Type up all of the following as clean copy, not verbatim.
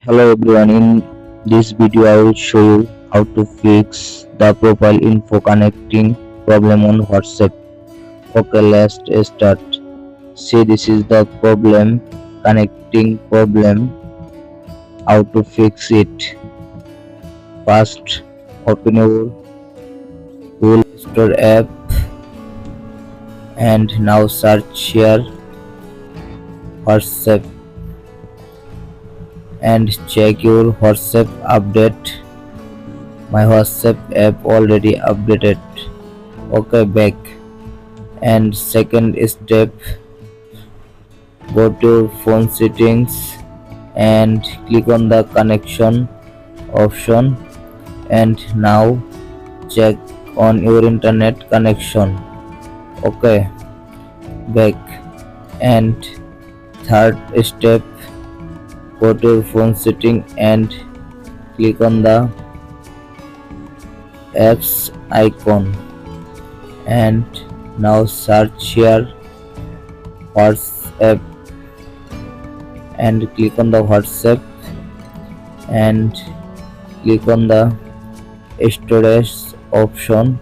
Hello everyone, in this video I will show you how to fix the profile info connecting problem on WhatsApp. Okay, let's start. See, this is the problem, connecting problem, how to fix it. First, open your Google Store app and now search here WhatsApp and check your WhatsApp update. My WhatsApp app already updated. Okay, back. And second step, go to phone settings and click on the connection option, and now check on your internet connection. Okay, back. And third step, go to your phone setting and click on the apps icon, and now search here WhatsApp and click on the WhatsApp and click on the storage option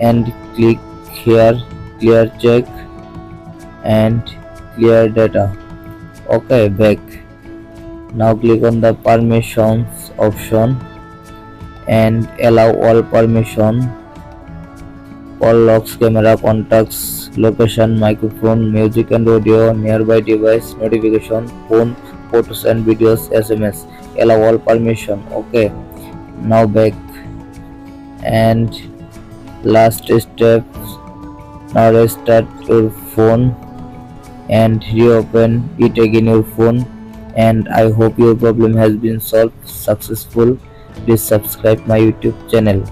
and click here clear check and clear data. Okay, back. Now click on the permissions option and allow all permission, all locks, camera, contacts, location, microphone, music and audio, nearby device, notification, phone, photos and videos, SMS. Allow all permission. Okay, now back. And last step, now restart your phone and reopen it again your phone. And I hope your problem has been solved successful. Please subscribe my YouTube channel.